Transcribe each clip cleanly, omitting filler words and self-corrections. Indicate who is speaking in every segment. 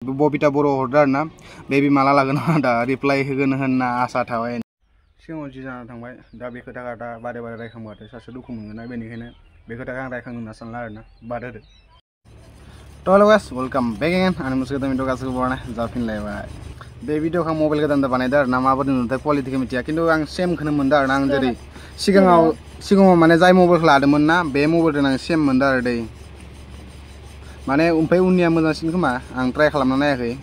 Speaker 1: बबिता बर' हरदो आरोना बेबी माला लागोन दा रिप्लाइ होगोन होनना आसा थाबाय सिगाङाव जि जाना थांबाय दा बे खोथाखौ दा बारे बारे रायखांबाथाय सासे दुखु मोनगोन बेनिखायनो बे खोथाखौ आं रायखांनो होनना सानला आरोना बाद होदो तो hello guys welcome back again आं मोनसे गोदान भिडिअ गासैखौबो बरायनाय जाफिनलायबाय बे भिडिअखौ मबाइल गोदान बानायदो आरोना माबायदि नुदों क्वालिटिखौ मिथिया खिन्थु आं सेमखौनो मोनदों आरोना आं जेरै सिगाङाव माने जाय मबाइलखौ लादोंमोन ना बे मबाइलजों आं सेम मोनदों आरो दै माने ओमफ्राय उननिया मोजांसिन खोमा आं ट्राइ खालामना नायाखै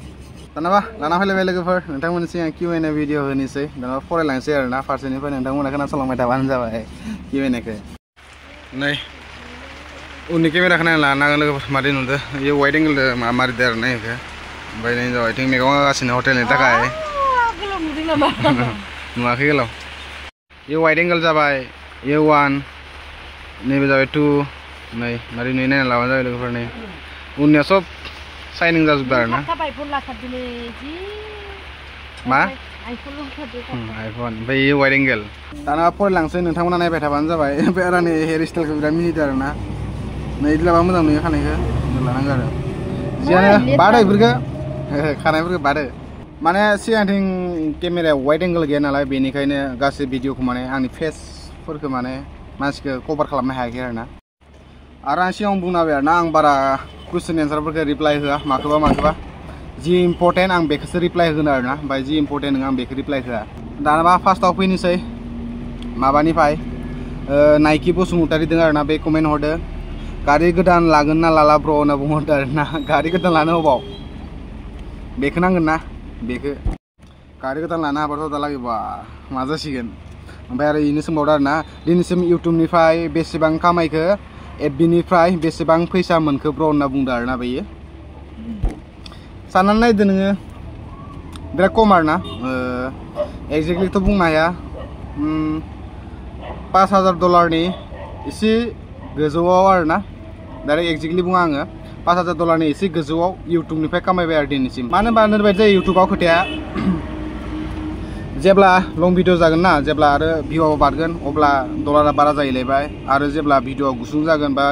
Speaker 1: दानाबा लाना फैलायबाय लोगोफोर नोंथांमोननिसिम आं Q&A भिडिअ होनोसै दानाबा फरायलांसै आरोना फारसेनिफ्राय नोंथांमोना खोनासंलांबाय थाबानो जाबाय Q&Aखौ नै उननि केमेराखौ नायना लानो हागोन लोगोफोर मादै नुदों इयो वाइड एंगलजों मारिदो आरोना इखौ ओमफ्राय नै जाबाय इथिं मैगं हागासिनो हटेलनि थाखाय नुवाखै गोलाव इयो वाइड एंगल जाबाय इयो 1 नैबे जाबाय 2 नै मारै नुयो नायना लाबानो जाबाय लोगोफोर नै उननिया सब साइनिं जाजोब्बाय आरोना मा आइफोन ओमफ्राय इयो वाइड एंगल दाना फरायलांसै नोंथांमोना नायबाय थाबानो जाबाय ओमफ्राय आरो आंनि हेयार स्टाइलखौ बिराद मिनिदों आरोना नै इदि लाबा मोजां नुयो खानायखौ लानांगौ आरो जियानो बादो इफोरखौ खानायफोरखौ बादो माने सिगांथिं केमेराया वाइड एंगल गैया नालाय बेनिखायनो गासै भिडिअखौ माने आंनि फेसफोरखौ माने मानसिखौ कभार खालामनो हायाखै आरोना आरो आं सिगाङाव बुंना होबाय आरोना आं बारा कुइसन एन्सारफोरखौ रिप्लाइ होआ माखौबा जि इम्पर्टेन्ट आं बेखौसो रिप्लाइ होगोन आरोना ओमफ्राय जि इम्पर्टेन्ट नङा आं बेखौ रिप्लाइ होआ दानाबा फार्स्टआव फैनोसै माबानिफ्राय नाइकि बसुमतारी दङ आरोना बे कमेन्ट हरदो गारि गोदान लागोन ना लाला ब्र' होनना बुंहरदो आरोना गारि गोदान लानो अबाव बेखौ नांगोन ना बेखौ गारि गोदान लानो हाबाथ' दालागै बा मा जासिगोन ओमफ्राय आरो इनो सोंबावदो आरोना दिनैसिम इउटुबनिफ्राय बेसेबां खामायखो एफबिनिफ्राय बेसेबां फैसा मोनखो ब्र' होनना बुंदो आरोना बेयो साननानै नायदो नोङो बिराद खम आरोना एक्जेक्टलिथ' बुंनो हाया $5,000 एसे गोजौआव आरोना डाइरेक्ट एक्जेक्टलि बुङा आङो $5,000 एसे गोजौआव इउटुबनिफ्राय खामायबाय आरो दिनैसिम मानो होनबा ओरैबायदि जायो इउटुबाव खोथाया जेब्ला लं भिडिअ जागोन ना जेब्ला आरो भिउआव बारगोन अब्ला डलारा बारा जाहैलायबाय आरो जेब्ला भिडिअआ गुसुं जागोन बा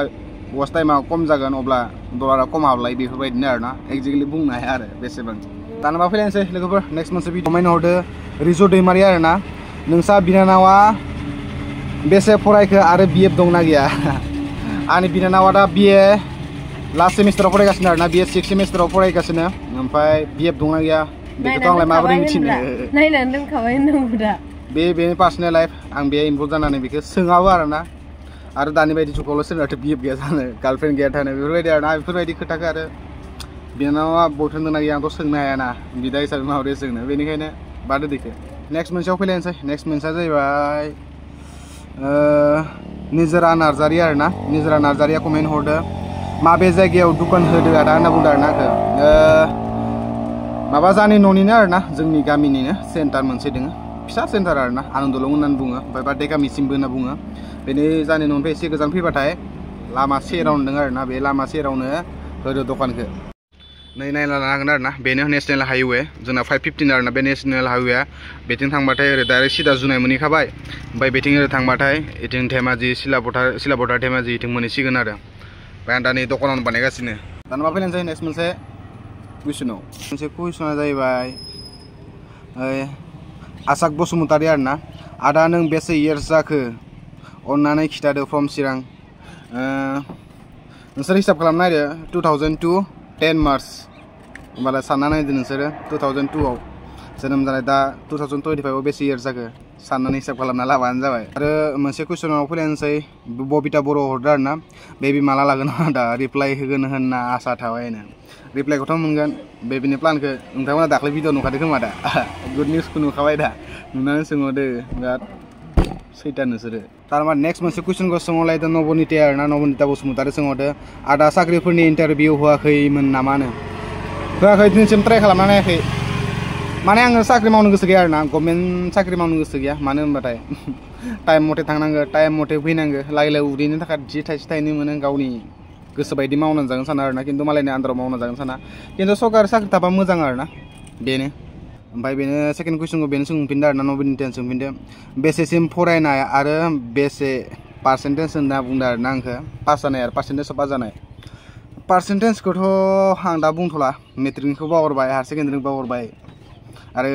Speaker 1: वाच टाइमा खम जागोन अब्ला डलारा खम हाबलाय बेफोरबायदिनो आरोना एक्जेक्टलि बुंनो हाया आरो बेसेबां दानबा फैलायनोसै लोगोफोर नेक्स्ट मोनसे भिडिअ कमेन्ट हरदो रिजु दैमारि आरोना नोंसा बिनानावा बेसे फरायखो आरो BF दंना गैया आंनि बिनानावा दा BA लास्ट सेमिस्टाराव फरायगासिनो आरोना BA 6 सेमिस्टाराव फरायगासिनो ओमफ्राय BF दंना गैया बेखौथ' आंलाय माबोरै मिथिनो
Speaker 2: नायनानै दोनखाबाय नोंबो दा बेनि
Speaker 1: पार्सनेल लाइफ आं बे इनभल्भ जानानै बेखौ सोङाबो आरोना आरो दानि बायदि जुगावल' सोरनाथो BF गैया जानो गार्लफ्रेन्ड गैया थानो बेफोरबायदि आरोना बेफोरबायदि खोथाखौ आरो बिनानावा बयफ्रेन्ड दंना गैया आंथ' सोंनो हायाना बिदा हिसाबै माबोरै सोंनो बेनिखायनो बादो दैखो नेक्स्ट मोनसेयाव फैलायनोसै नेक्स्ट मोनसेया जाहैबाय निजोरा नार्जारि आरोना निजोरा नार्जारिया कमेन्ट हरदो माबे जायगायाव दुखान होदो आदा होनना बुंदो आरोना आंखौ माबा जानि न'निनो आरोना जोंनि गामिनिनो सेन्टार मोनसे दङ फिसा सेन्टार आरोना आनन्दलं होननानै बुङो ओमफ्राय बार्डे गामिसिमबो होनना बुङो बेनि जानि न'निफ्राय एसे गोजान फैबाथाय लामा सेरावनो दङ आरोना बे लामा सेरावनो होदो दखानखौ नै नायना लानो हागोन आरोना बेनो नेसनेल हाइवे जोंना 515 आरोना बे नेसनेल हाइवेआ बेथिं थांबाथाय ओरै डाइरेक्ट सिदा जुनाय मोनहैखाबाय ओमफ्राय बेथिं ओरै थांबाथाय इथिं धेमाजि सिलापथार धेमाजि इथिं मोनहैसिगोन आरो ओमफ्राय आं दा नै दखानावनो बानायगासिनो दानबा फैलायनोसै नेक्स्ट मोनसे कुइसनाव मोनसे कुइसना जाहैबाय आसाक बसुमतारी आरोना आदा नों बेसे इयार्स जाखो अन्नानै खिथादो फ्रम चिरां नोंसोर हिसाब खालामना नायदो 2002 10 मार्च होमबालाय सानना नायदो नोंसोरो 2002आव जोनोम जानाय दा 2025आव बेसे इयार्स जाखो साननानै हिसाब खालामना लाबानो जाबाय आरो मोनसे कुइसनाव फैलायनोसै बबिता बर' हरदो आरोना बेबी माला लागोन दा रिप्लाइ होगोन होनना आसा थाबाय रिप्लाइखौथ' मोनगोन बेबिनि प्लानखौ नोंथांमोना दाख्लै भिडिअ नुखादों खोमा दा गुड निउसखौ नुखाबाय दा नुनानै सोंहरदो बिराद सैथान नोंसोरो थारमाने नेक्स्ट मोनसे कुइसनखौ सोंहरलायदो नबनिता आरोना नबनिता बसुमतारी सोंहरदो आदा साख्रिफोरनि इन्टारभिउ होआखैमोन नामानो होआखै दिनैसिम ट्राइ खालामना नायाखै माने आङो साख्रि मावनो गोसो गैया आरोना गभर्नमेन्ट साख्रि मावनो गोसो गैया मानो होनबाथाय टाइम मथे थांनांगौ टाइम मथे फैनांगौ लाइलाय उदैनि थाखाय जि थाइसे थाइनै मोनो गावनि गोसो बायदि मावनानै जागोन साना आरोना खिन्थु मालायनि आन्दाराव मावना जागोन साना खिन्थु सरकारि साख्रि थाबा मोजां आरोना बेनो ओमफ्राय बेनो सेकेन्ड कुइसनखौ बेनो सोंफिनदो आरोना नबनितायानो सोंफिनदो बेसेसिम फरायनाय आरो बेसे पार्सेन्टेज होनना बुंदो आरोना आंखौ पास जानाय आरो पार्सेन्टेजाव पास जानाय पार्सेन्टेजखौथ' आं दा बुंथ'ला मेट्रिकनिखौ बावगारबाय हायार सेकेन्डारिखौ बावगारबाय आरो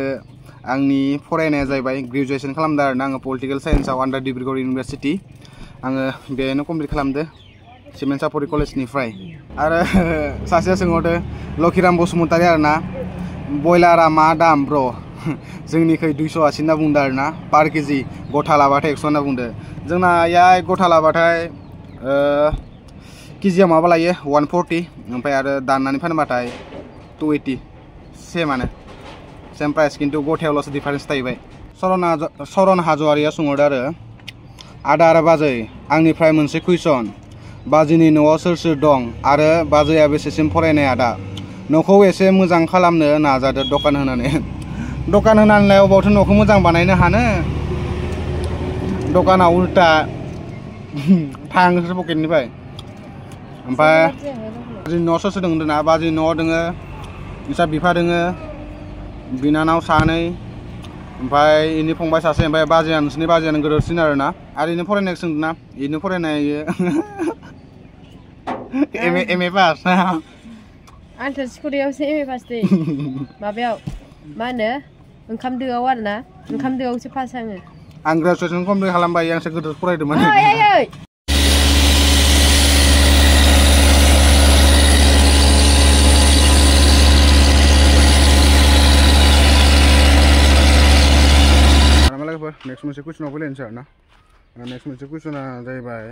Speaker 1: आंनि फरायनाया जाहैबाय ग्रेजुवेसन खालामदों आरोना आङो पलिटिकेल साइन्सआव आन्डार डिब्रुगड़ इउनिभार्सिटि आङो बेनो कमप्लिट खालामदो सिमेन्ट सापरि कलेजनिफ्राय आरो सासेया सोंहरदो लकिराम बसुमतारी आरोना बयलारा मा दाम ब्र जोंनिखै 280 होनना बुंदो आरोना पार केजि गथा लाबाथाय 100 होनना बुंदो जोंना याय गथा लाबाथाय केजियाव माबा लायो 140 ओमफ्राय आरो दाननानै फानबाथाय 280 सेमानो सेम प्राइस किन्तु गथायावल'सो डिफारेन्स थाहैबाय सरन हाज'वारिया सोंहरदो आरो आदा आरो बाजै आंनिफ्राय मोनसे कुइसन बाजैनि न'आव सोर सोर दं आरो बाजैया बेसेसिम फरायनाय आदा न'खौ एसे मोजां खालामनो नाजादो दखान होनानै दखान होनानै अबावथो न'खौ मोजां बानायनो हानो दखानाव उल्टा थाङोसो पकेटनिफ्राय ओमफ्राय बाजैनि न'आव सोर सोर दं होनदोंना बाजैनि न'आव दोङो नोंसा बिफा दोङो बिनानाव सानै ओमफ्राय इनि फंबाय सासे ओमफ्राय बाजैया नोंसोरनि बाजैयानो गोदोरसिन आरोना आरो इनो फरायनायखौ सोंदोंना इनो फरायनाय एम ए पास
Speaker 2: आंथ' स्कुलावसो एम ए पास दै माबायाव मा होनो ओंखाम दोआव आरोना ओंखाम दोआवसो पास आङो
Speaker 1: आं ग्रेजुवेसन कमप्लिट खालामबाय आंसो गोदोर फरायदोंमोन नेक्स्ट मोनसे कुइसनाव फैलायनोसै आरोना नेक्स्ट मोनसे कुइसना जाहैबाय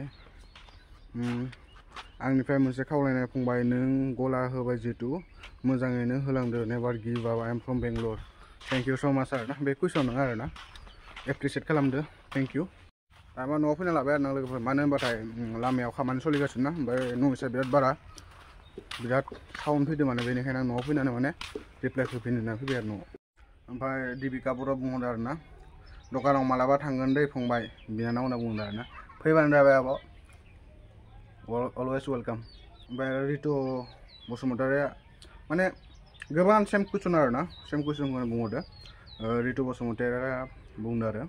Speaker 1: आंनिफ्राय मोनसे खावलायनाय फंबाय नों गला होबाय जिहेतु मोजाङैनो होलांदो never give up I am from Bangalore thank you so' माच आरोना बे कुइसन नङा आरोना एप्रिसियेट खालामदो थेंक इउ दामा न'आव फैना लाबाय आरोना लोगोफोर मानो होनबाथाय लामायाव खामानि सोलिगासिनो ना ओमफ्राय नयसा बिराद बारा बिराद साउन्ड फैदों माने बेनिखायनो आं न'आव फैनानै माने रिप्लाइ होफिननो होनना फैबाय आरो न'आव ओमफ्राय दिबिका बर' बुंहरदों आरोना दखानाव मालाबा थांगोन दै फंबाय बिनानाव होनना बुंदों आरोना फैबानो जाबाय आब' अलवेज वेलकाम ओमफ्राय रितु बसुमतारिया माने गोबां सेम कुइसन आरोना सेम कुइसनखौनो बुंहरदो रितु बसुमतारिया बुंदों आरो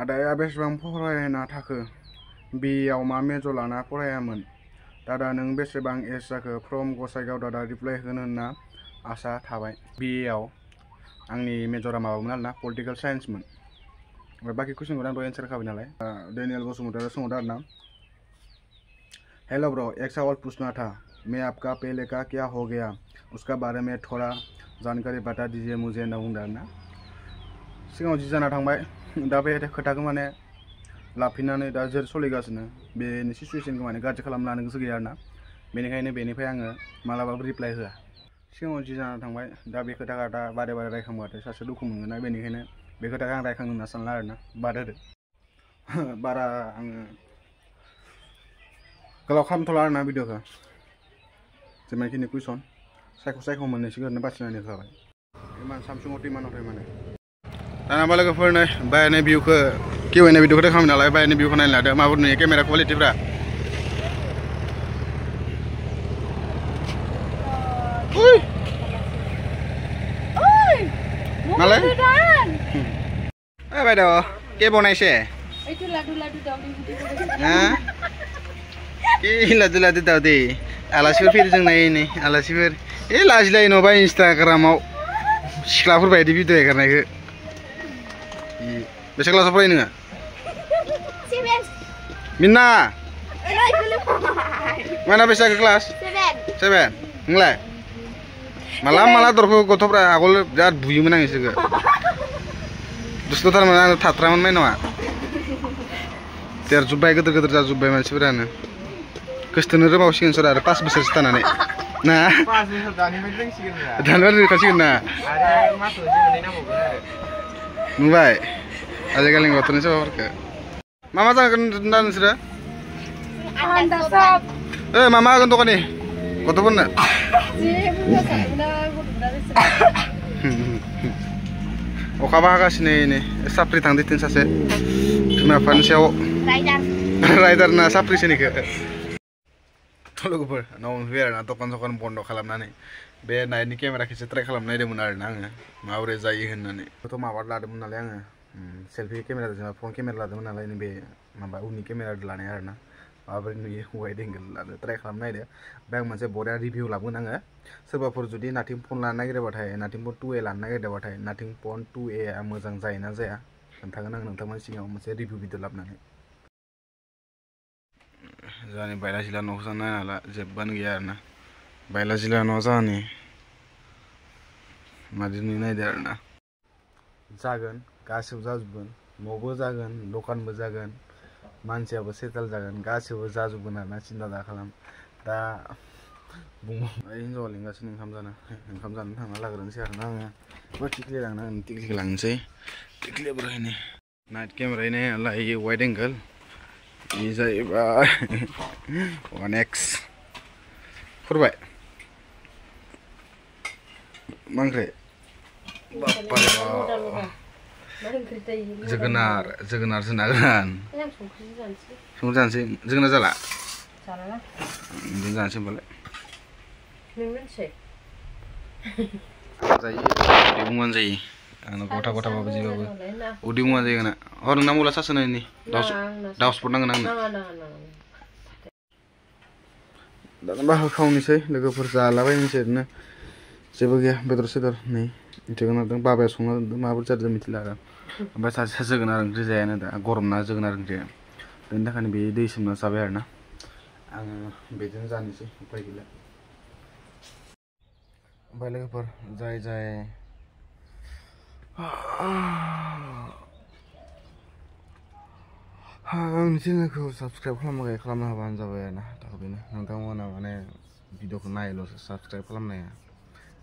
Speaker 1: आदाया बेसेबां फरायना थाखो बिएआव मा मेजर लाना फरायामोन दादा नों बेसेबां एज जाखो फ्रम गसाइगाव दादा रिप्लाइ होनो होनना आसा थाबाय बिएआव आंनि मेजरा माबामोन आरोना पलिटिकेल साइन्समोन ओमफ्राय बाकी कुइसनखौ आं दहाय एन्सार खाबाय नालाय डेनियेल बसुमतारिया सोंहरदों आरोना हेलो ब्रो एक सवाल पूछना था मैं आपका पहले का क्या हो गया उसका बारे में थोड़ा जानकारी बता दीजिए मुझे होनना बुंदों आरोना सिगाङाव जि जाना थांबाय दा बे खोथाखौ माने लाफिननानै दा जेरै सोलिगासिनो बेनि सिचुवेसनखौ माने गाज्रि खालामनो लानो गोसो गैया आरोना बेनिखायनो बेनिफ्राय आङो मालाबाबो रिप्लाइ होआ सिगाङाव जि जाना थांबाय दा बे खोथाखौ दा बारे बारे रायखांबाथाय सासे दुखु मोनगोन ना बेनिखायनो बे खोथाखौ आं रायखांनो होनना सानला आरोना बाद होदो बारा आङो गोलाव खालामथ'ला आरोना भिडिअखौ जेमानखिनि कुइसन सायख' मोननैसो ओरैनो बासिनानै होखाबाय इमान सामसुंआव इमान हथाय माने दानाबा लोगोफोर नै बायनाय भिउखौ किउएनए भिडिअखौ देखामो नालाय बायनाय भिउखौ नायनो लादो माबोरै नुयो केमेरा क्वालिटिफ्रा मालाय বাইদেউ কে বনাইছে কি লাদু লাদু দাও দে आलासिफोर फैदों जोंना नै आलासिफोर लाजिलायो न'बा इन्सटाग्रामाव सिख्लाफोर बायदि भिडिअ एगारनायखौ बेसे क्लासाव फरायो नोङो मिन्ना माना बेसे क्लास 7 नोंलाय माला दरखौ गथ'फ्रा आगोल बिराद बुयोमोन आं इसोरखौ दुस्थ'थारमोन आं थाथ्रामोन माइ नङा देरजोब्बाय गोदोर जाजोब्बाय मानसिफोरानो गोसथोनो रोंबावसिगोन सोर आरो 5 बोसोरसो थानानै ना दानिफ्राय रोंखासिगोन ना नुबाय आजिखालिनि गथ'नि सोरबाफोरखौ मा जागोन दा नोंसोरो मा होगोन दखानि गथ'फोरनो अखाबा हागासिनो नै साप्रि थांदों सासे बिमा बिफानि सायाव राइडार ना साप्रिसोनिखौ लोगोफोर न'आव फैबाय आरोना दखान बन्द' खालामनानै बे नाइटनि केमेराखौसो ट्राइ खालामनो नायदोंमोन आरोना आङो माबोरै जायो होननानै थ' माबा लादोंमोन नालाय आङो सेल्फि केमेरा फ्रन्ट केमेरा लादोंमोन नालाय बे माबा उननि केमेरा लानाय आरोना माबोरै नुयो वाइड एंगल लानो ट्राइ खालामनो नायदो ओमफ्राय आं मोनसे बरिया रिभिउ लाबोगोन आङो सोरबाफोर जुदि नाथिं फन लानो नागिरबाथाय नाथिं फन 2A लानो नागिरबाथाय नाथिं फन 2A आ मोजां जायोना जाया खोन्थागोन आं नोंथांमोननि सिगाङाव मोनसे रिभिउ भिडिअ लाबोनानै जोंहानि बायला जिला न'खौ नायना ला जेबोआनो गैया आरोना बायला जिला न' जोंहानि मादि नुयो नायदो आरोना जागोन गासिबो जाजोबगोन न'बो जागोन दखानबो जागोन मानसियाबो सेटेल जागोन गासिबो जाजोबगोन आरोना सिन्था दा खालाम दा हिन्जावा लिंगासिनो ओंखाम जानो थांना लाग्रोनोसै आरोना आङो टिक्लि लांनांगोन टिक्लिखौ लांनोसै टिक्लिया बोरैनो नाइट केमेरा नालाय वाइड एंगल बे जाहैबाय 1x खुरबाय मा ओंख्रि जोगोनारसो ना गोरान संख्रि जानोसै जोगोनार जाला बिदिनो जानोसै होनबालाय जायो उदै बुंबानो जायो आंनो गथा गथाबाबो जिबाबो उदै बुंबानो जायो आंना नोंना मला सासो नायनि दाउ स्पट नांगोन आंनो दाना बाहाय खावनोसै लोगोफोर जालाबायनोसै ओरैनो जेबो गैया बेदर सेदर नै जोगोनार दं बाबाया संना दोनदों माबोरै जादों मिथिला आरो ओमफ्राय सासे जोगोनार ओंख्रि जायानो दा गरम ना जोगोनार ओंख्रिया बेनि थाखायनो बे दै सोमना जाबाय आरोना आङो बेजों जानोसै उपाय गैला ओमफ्राय लोगोफोर जाय आंनि चेनेलखौ साबसक्राइब खालामाखै खालामनो हाबानो जाबाय आरोना दा बेनो नोंथांमोना माने भिडिअखौ नायल'सो साबसक्राइब खालामनाया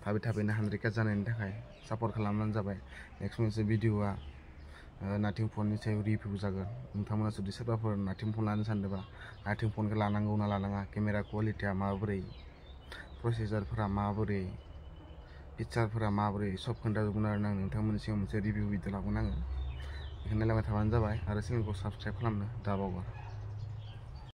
Speaker 1: थाबैनो 100K जानायनि थाखाय सापर्ट खालामबानो जाबाय नेक्स्ट मोनसे भिडिअआ नाथिं फननि सायाव रिभिउ जागोन नोंथांमोना जुदि सोरबाफोर नाथिं फन लानो सानदोंबा नाथिं फनखौ लानांगौ ना लानाङा केमेरा क्वालिटिया माबोरै प्रसेसरफोरा माबोरै फिचारफोरा माबोरै सब खोन्थाजोबगोन आरो आं नोंथांमोननि सिगाङाव मोनसे रिभिउ भिडिअ लाबोगोन आङो बेखौ नायलांबाय थाबानो जाबाय आरो चेनेलखौ साबसक्राइब खालामनो दाबावगार